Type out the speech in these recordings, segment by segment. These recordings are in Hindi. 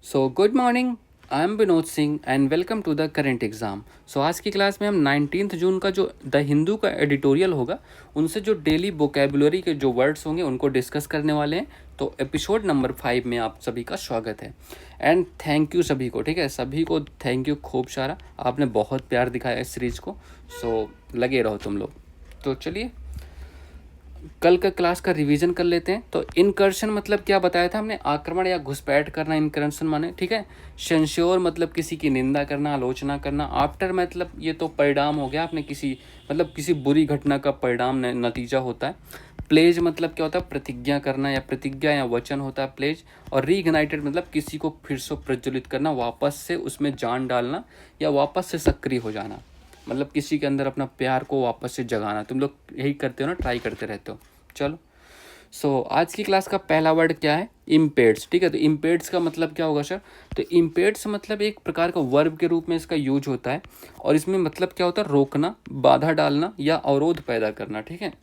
So good morning. I am Vinod Singh and welcome to the current exam. So आज की क्लास में हम 19 जून का जो द हिंदू का एडिटोरियल होगा उनसे जो डेली वोकेबुलरी के जो वर्ड्स होंगे उनको डिस्कस करने वाले हैं। तो एपिसोड नंबर 5 में आप सभी का स्वागत है एंड थैंक यू सभी को। ठीक है, सभी को थैंक यू खूब सारा, आपने बहुत प्यार दिखाया इस सीरीज़ को। सो लगे रहो तुम लोग। तो चलिए कल का क्लास का रिवीजन कर लेते हैं। तो इनकर्शन मतलब क्या बताया था हमने, आक्रमण या घुसपैठ करना इनकर्शन माने। ठीक है, सेंश्योर मतलब किसी की निंदा करना, आलोचना करना। आफ्टर मतलब ये तो परिणाम हो गया, आपने किसी मतलब किसी बुरी घटना का परिणाम नतीजा होता है। प्लेज मतलब क्या होता है, प्रतिज्ञा करना या प्रतिज्ञा या वचन होता है प्लेज। और रीइग्नाइटेड मतलब किसी को फिर से प्रज्वलित करना, वापस से उसमें जान डालना या वापस से सक्रिय हो जाना, मतलब किसी के अंदर अपना प्यार को वापस से जगाना। तुम लोग यही करते हो ना, ट्राई करते रहते हो। चलो आज की क्लास का पहला वर्ड क्या है, इम्पेड्स। ठीक है, तो इम्पेड्स का मतलब क्या होगा सर? तो इम्पेड्स मतलब एक प्रकार का वर्ब के रूप में इसका यूज होता है और इसमें मतलब क्या होता है, रोकना, बाधा डालना या अवरोध पैदा करना। ठीक है,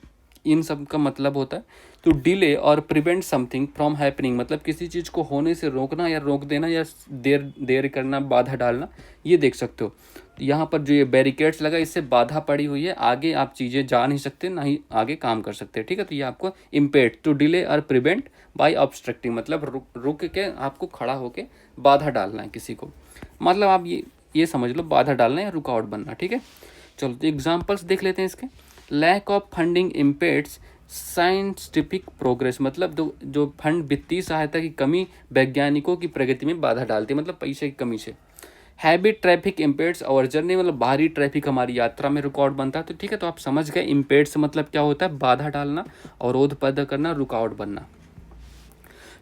इन सब का मतलब होता है। तो डिले और प्रिवेंट समथिंग फ्रॉम हैपनिंग मतलब किसी चीज़ को होने से रोकना या रोक देना या देर देर करना, बाधा डालना, ये देख सकते हो। यहाँ पर जो ये बैरिकेड्स लगा, इससे बाधा पड़ी हुई है, आगे आप चीज़ें जा नहीं सकते, ना ही आगे काम कर सकते। ठीक है, तो ये आपको इम्पेड टू डिले और प्रिवेंट बाय ऑब्स्ट्रक्टिंग मतलब रुक के आपको खड़ा होके बाधा डालना है किसी को, मतलब आप ये समझ लो, बाधा डालना या रुकावट बनना। ठीक है, चलो तो एग्जाम्पल्स देख लेते हैं इसके। Lack of funding impedes scientific progress मतलब जो फंड, वित्तीय सहायता की कमी वैज्ञानिकों की प्रगति में बाधा डालती है, मतलब पैसे की कमी से। हैवी ट्रैफिक इम्पेड्स आवर जर्नी मतलब बाहरी ट्रैफिक हमारी यात्रा में रुकावट बनता है। तो ठीक है, तो आप समझ गए इम्पेड्स मतलब क्या होता है, बाधा डालना, अवरोध पैदा करना, रुकावट बनना।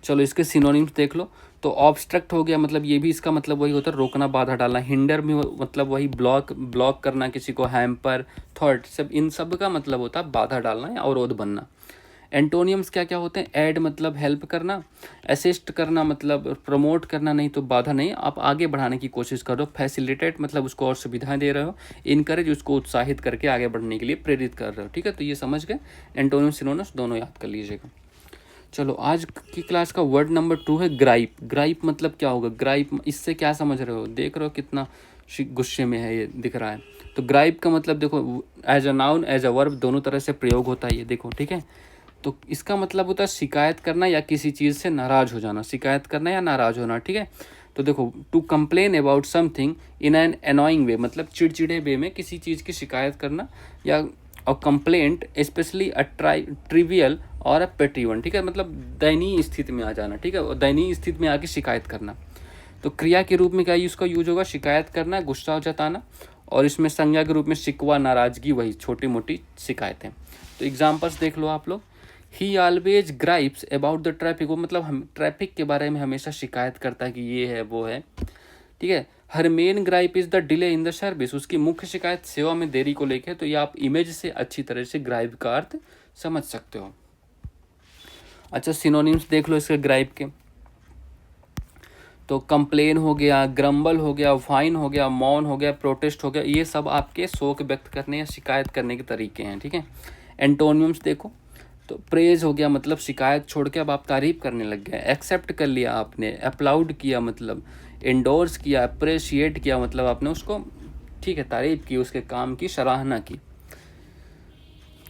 चलो इसके सिनोनिम्स देख लो। तो ऑब्स्ट्रक्ट हो गया, मतलब ये भी इसका मतलब वही होता है, रोकना, बाधा डालना। हिंडर भी मतलब वही ब्लॉक ब्लॉक करना किसी को, हैम्पर, थॉट, सब इन सब का मतलब होता है बाधा डालना या अवरोध बनना। एंटोनियम्स क्या क्या होते हैं? ऐड मतलब हेल्प करना, असिस्ट करना मतलब प्रमोट करना, नहीं तो बाधा नहीं, आप आगे बढ़ाने की कोशिश करो। फैसिलिटेट मतलब उसको और सुविधाएं दे रहे हो। इनकरेज उसको उत्साहित करके आगे बढ़ने के लिए प्रेरित कर रहे हो। ठीक है, तो ये समझ गए, एंटोनियम सिनोनिम्स दोनों याद कर लीजिएगा। चलो आज की क्लास का वर्ड नंबर 2 है ग्राइप। ग्राइप मतलब क्या होगा? ग्राइप इससे क्या समझ रहे हो? देख रहे हो कितना गुस्से में है, ये दिख रहा है। तो ग्राइप का मतलब देखो, as a noun as a verb दोनों तरह से प्रयोग होता है ये, देखो। ठीक है, तो इसका मतलब होता है शिकायत करना या किसी चीज़ से नाराज़ हो जाना, शिकायत करना या नाराज़ होना। ठीक है, तो देखो, to complain about something in an annoying way मतलब चिड़चिड़े वे में किसी चीज़ की शिकायत करना, या और कंप्लेंट स्पेशली अ ट्रिवियल और अ पेटी वन। ठीक है, मतलब दयनीय स्थिति में आ जाना। ठीक है, और दयनीय स्थिति में आके शिकायत करना। तो क्रिया के रूप में क्या उसका यूज होगा? शिकायत करना, गुस्सा जताना, और इसमें संज्ञा के रूप में शिकवा, नाराजगी, वही छोटी मोटी शिकायतें। तो एग्जाम्पल्स देख लो आप लोग। He always gripes about the traffic, वो मतलब हम ट्रैफिक के बारे में हमेशा शिकायत करता है कि ये है वो है। ठीक है, her main gripe is the delay in the service, उसकी मुख्य शिकायत सेवा में देरी को लेकर। तो ये आप इमेज से अच्छी तरह से ग्राइप का अर्थ समझ सकते हो। अच्छा, सिनोनिम्स देख लो इसके ग्राइप के। तो कंप्लेन हो गया, ग्रम्बल हो गया, फाइन हो गया, मौन हो गया, प्रोटेस्ट हो गया, ये सब आपके शोक व्यक्त करने या शिकायत करने के तरीके हैं। ठीक है, एंटोनियम्स देखो। तो प्रेज हो गया मतलब शिकायत छोड़ के अब आप तारीफ करने लग गए, एक्सेप्ट कर लिया आपने, अप्लाउड किया मतलब इंडोर्स किया, अप्रिशिएट किया मतलब आपने उसको, ठीक है, तारीफ की, उसके काम की सराहना की।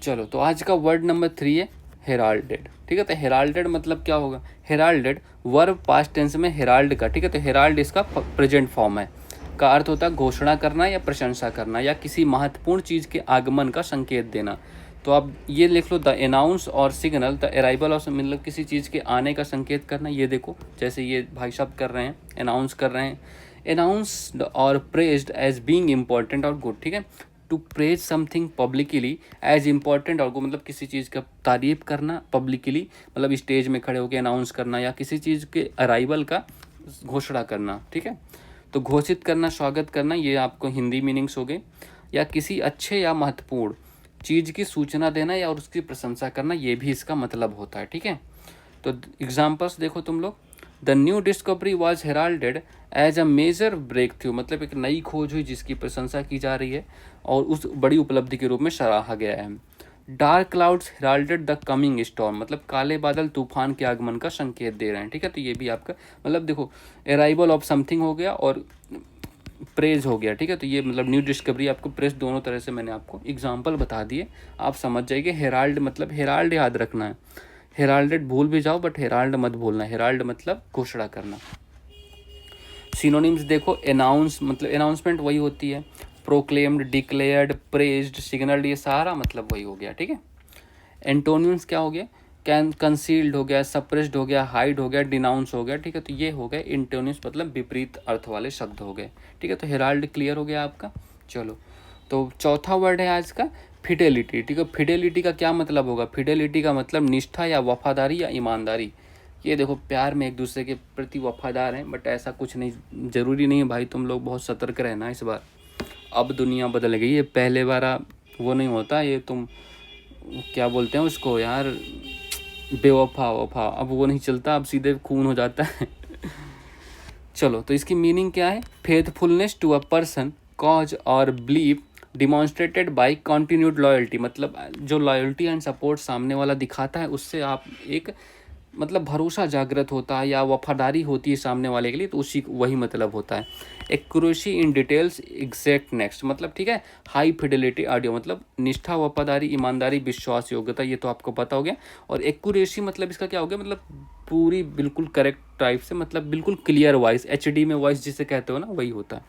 चलो तो आज का वर्ड नंबर 3 है हेराल्डेड। ठीक है, तो हेराल्डेड मतलब क्या होगा? हेराल्डेड वर्ब पास्ट टेंस में हेराल्ड का, ठीक है, तो हेराल्ड इसका प्रेजेंट फॉर्म है, का अर्थ होता है घोषणा करना या प्रशंसा करना या किसी महत्वपूर्ण चीज़ के आगमन का संकेत देना। तो आप ये लिख लो, द अनाउंस और सिग्नल द अराइवल ऑफ, मतलब किसी चीज़ के आने का संकेत करना। ये देखो जैसे ये भाई साहब कर रहे हैं, अनाउंस कर रहे हैं, अनाउंस्ड और प्रेज्ड एज बीइंग इम्पोर्टेंट और गुड। ठीक है, to praise something publicly as important और मतलब किसी चीज़ का तारीफ करना पब्लिकली, मतलब स्टेज में खड़े होकर अनाउंस करना या किसी चीज़ के अराइवल का घोषणा करना। ठीक है, तो घोषित करना, स्वागत करना, ये आपको हिंदी मीनिंग्स हो गए। या किसी अच्छे या महत्वपूर्ण चीज़ की सूचना देना या और उसकी प्रशंसा करना, ये भी इसका मतलब होता है। ठीक है, तो एग्जाम्पल्स देखो तुम लोग। The new discovery was heralded as a major breakthrough, मतलब एक नई खोज हुई जिसकी प्रशंसा की जा रही है और उस बड़ी उपलब्धि के रूप में सराहा गया है। Dark clouds heralded the coming storm, मतलब काले बादल तूफान के आगमन का संकेत दे रहे हैं, ठीक है। तो ये भी आपका मतलब देखो अराइवल ऑफ समथिंग हो गया और प्रेज हो गया, ठीक है। तो ये मतलब न्यू डिस्कवरी, आपको प्रेस दोनों तरह से मैंने आपको एग्जांपल बता दिए, आप समझ जाइए। हेराल्ड मतलब हेराल्ड याद रखना है, हेराल्डेड भूल भी जाओ बट हेराल्ड मत भूलना, हेराल्ड मतलब घोषणा करना। सिनोनिम्स देखो, अनाउंस मतलब अनाउंसमेंट वही होती है, प्रोक्लेम्ड, डिक्लेयर्ड, प्रेज्ड, सिग्नल्ड, ये सारा मतलब वही हो गया, ठीक है। एंटोनिम्स क्या हो गया, कैन कंसील्ड हो गया, सप्रेस्ड हो गया, हाइड हो गया, डिनाउंस हो गया, ठीक है। तो ये हो गए एंटोनिम्स, मतलब विपरीत अर्थ वाले शब्द हो गए, ठीक है। तो हेराल्ड क्लियर हो गया आपका। चलो, तो चौथा वर्ड है आज का फिडेलिटी, ठीक है। फिडेलिटी का क्या मतलब होगा, फिडेलिटी का मतलब निष्ठा या वफादारी या ईमानदारी। ये देखो प्यार में एक दूसरे के प्रति वफादार हैं, बट ऐसा कुछ नहीं, ज़रूरी नहीं है भाई, तुम लोग बहुत सतर्क रहना इस बार, अब दुनिया बदल गई है, पहले बार वो नहीं होता, ये तुम क्या बोलते हैं उसको यार, बेवफा वफा, अब वो नहीं चलता, अब सीधे खून हो जाता है। चलो, तो इसकी मीनिंग क्या है, faithfulness to a person, cause और believe demonstrated by continued loyalty, मतलब जो लॉयल्टी एंड सपोर्ट सामने वाला दिखाता है उससे आप एक मतलब भरोसा जागृत होता है या वफादारी होती है सामने वाले के लिए, तो उसी वही मतलब होता है। Accuracy in details, exact next, मतलब ठीक है। हाई फिडेलिटी ऑडियो मतलब निष्ठा, वफादारी, ईमानदारी, विश्वास योग्यता, ये तो आपको पता हो गया। और एक्यूरेसी मतलब इसका क्या हो गया, मतलब पूरी बिल्कुल करेक्ट टाइप से, मतलब बिल्कुल क्लियर वॉइस, HD में वॉइस जिसे कहते हो ना, वही होता है।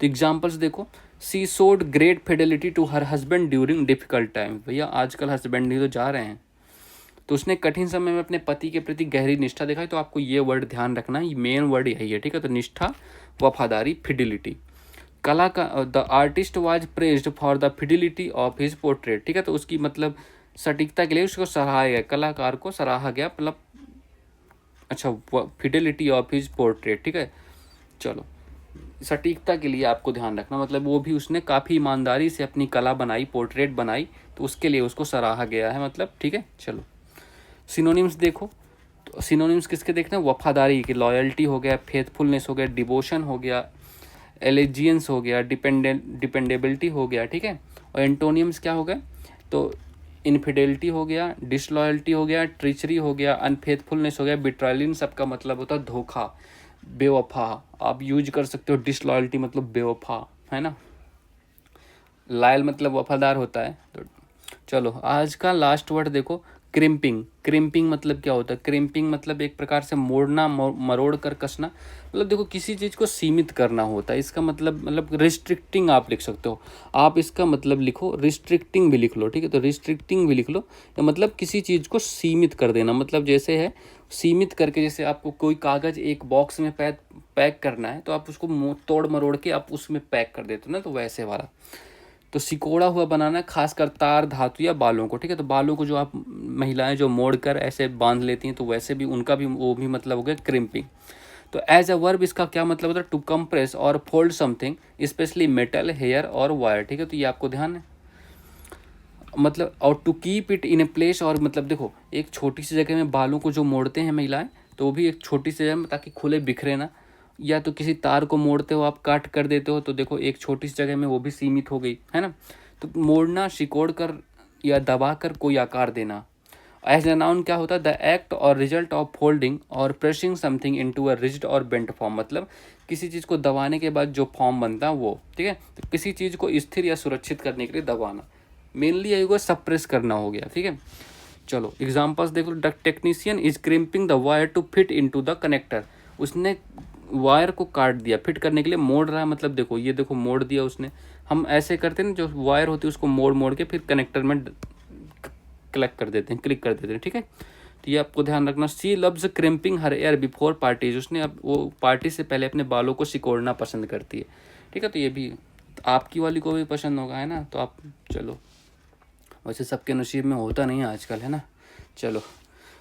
तो एग्जाम्पल्स देखो, she showed great fidelity to her husband during difficult time, भैया आजकल हस्बैंड ही तो जा रहे हैं, तो उसने कठिन समय में अपने पति के प्रति गहरी निष्ठा दिखाई। तो आपको ये वर्ड ध्यान रखना है, मेन वर्ड यही है, ठीक है। तो निष्ठा, वफादारी, फिडिलिटी। कला का the artist was praised for the fidelity of his portrait, ठीक है। तो उसकी मतलब सटीकता के लिए उसको सराहा गया, कलाकार को सराहा गया, मतलब अच्छा फिडिलिटी ऑफ हिज पोर्ट्रेट, ठीक है। चलो, सटीकता के लिए आपको ध्यान रखना, मतलब वो भी उसने काफ़ी ईमानदारी से अपनी कला बनाई, पोर्ट्रेट बनाई, तो उसके लिए उसको सराहा गया है, मतलब ठीक है। चलो, सिनोनिम्स देखो, तो सिनोनिम्स किसके देखना है, वफादारी की, लॉयल्टी हो गया, फेथफुलनेस हो गया, डिवोशन हो गया, एलिजियंस हो गया, डिपेंडेबिलिटी हो गया, ठीक है। और एंटोनियम्स क्या हो गए, तो इनफिडेलिटी हो गया, डिसलॉयल्टी हो गया, ट्रिचरी हो गया, अनफेथफुलनेस हो गया, बिट्रायल, इन सबका मतलब होता है धोखा, बेवफा। आप यूज कर सकते हो डिसलॉयल्टी मतलब बेवफा, है ना। लायल मतलब वफादार होता है। तो चलो, आज का लास्ट वर्ड देखो, क्रिम्पिंग। क्रिम्पिंग मतलब क्या होता है, क्रिम्पिंग मतलब एक प्रकार से मोड़ना, मरोड़ कर कसना, मतलब देखो किसी चीज़ को सीमित करना होता है, इसका मतलब रिस्ट्रिक्टिंग आप लिख सकते हो, आप इसका मतलब लिखो, रिस्ट्रिक्टिंग भी लिख लो, ठीक है। तो रिस्ट्रिक्टिंग भी लिख लो, या मतलब किसी चीज़ को सीमित कर देना, मतलब जैसे है सीमित करके, जैसे आपको कोई कागज़ एक बॉक्स में पैक करना है, तो आप उसको तोड़ मरोड़ के आप उसमें पैक कर देते हो ना, तो वैसे वाला। तो सिकोड़ा हुआ बनाना है, खासकर तार, धातु या बालों को, ठीक है। तो बालों को जो आप महिलाएं जो मोड़ कर ऐसे बांध लेती हैं, तो वैसे भी उनका भी वो भी मतलब हो गया क्रिम्पिंग। तो एज अ वर्ब इसका क्या मतलब होता है, टू कंप्रेस और fold something, specially metal, hair और वायर, ठीक है। तो ये आपको ध्यान है, मतलब और to keep it in a place, और मतलब देखो एक छोटी सी जगह में बालों को जो मोड़ते हैं महिलाएं, तो वो भी एक छोटी सी जगह में, ताकि खुले बिखरे ना, या तो किसी तार को मोड़ते हो आप, काट कर देते हो, तो देखो एक छोटी सी जगह में वो भी सीमित हो गई, है ना। तो मोड़ना, सिकोड़ कर या दबा कर कोई आकार देना। एज ए नाउन क्या होता है, द एक्ट और रिजल्ट ऑफ फोल्डिंग और pressing something into a rigid और बेंट फॉर्म, मतलब किसी चीज़ को दबाने के बाद जो फॉर्म बनता है वो, ठीक है। तो किसी चीज़ को स्थिर या सुरक्षित करने के लिए दबाना, मेनली यही को सप्रेस करना हो गया, ठीक है। चलो एग्जांपल्स देखो, the technician is crimping the wire to fit into the connector, उसने वायर को काट दिया, फिट करने के लिए मोड़ रहा है, मतलब देखो ये देखो मोड़ दिया उसने, हम ऐसे करते हैं ना, जो वायर होती है उसको मोड़ मोड़ के फिर कनेक्टर में क्लिक कर देते हैं, ठीक है। तो ये आपको ध्यान रखना। सी लव्स क्रिम्पिंग हर एयर बिफोर पार्टीज, उसने अब वो पार्टी से पहले अपने बालों को सिकोड़ना पसंद करती है, ठीक है। तो ये भी आपकी वाली को भी पसंद होगा, है ना। तो आप चलो, वैसे सबके नसीब में होता नहीं है आजकल, है ना। चलो,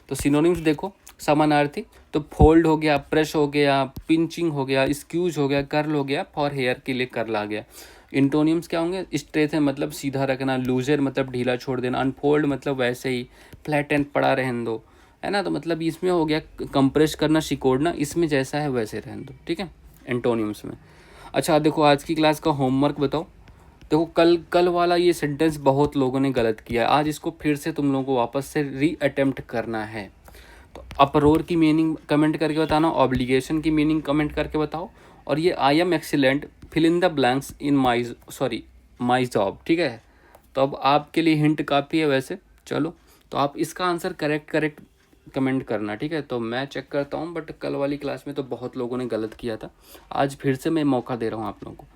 तो सिनोनिम्स देखो, समानार्थी, तो फोल्ड हो गया, प्रेस हो गया, पिंचिंग हो गया, स्क्यूज हो गया, कर्ल हो गया, फॉर हेयर के लिए कर्ल आ गया। इंटोनियम्स क्या होंगे, स्ट्रेथ है मतलब सीधा रखना, लूजर मतलब ढीला छोड़ देना, अनफोल्ड मतलब वैसे ही, फ्लैट एंड पड़ा रहने दो, है ना। तो मतलब इसमें हो गया कंप्रेस करना, सिकोड़ना, इसमें जैसा है वैसे रहने दो, ठीक है, एंटोनियम्स में। अच्छा देखो, आज की क्लास का होमवर्क बताओ। देखो कल कल वाला ये सेंटेंस बहुत लोगों ने गलत किया है, आज इसको फिर से तुम लोगों को वापस से री अटेम्प्ट करना है। तो अपरोर की मीनिंग कमेंट करके बताना, ऑब्लिगेशन की मीनिंग कमेंट करके बताओ, और ये I am excellent fill in the blanks in my job, ठीक है। तो अब आपके लिए हिंट काफ़ी है वैसे। चलो, तो आप इसका आंसर करेक्ट कमेंट करना, ठीक है। तो मैं चेक करता हूँ, बट कल वाली क्लास में तो बहुत लोगों ने गलत किया था, आज फिर से मैं मौका दे रहा हूँ आप लोगों को।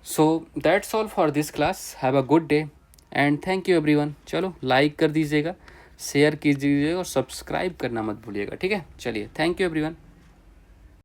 So that's all for this class, have a good day and thank you everyone. चलो लाइक कर दीजिएगा, शेयर कीजिएगा और सब्सक्राइब करना मत भूलिएगा, ठीक है। चलिए, थैंक यू एवरीवन।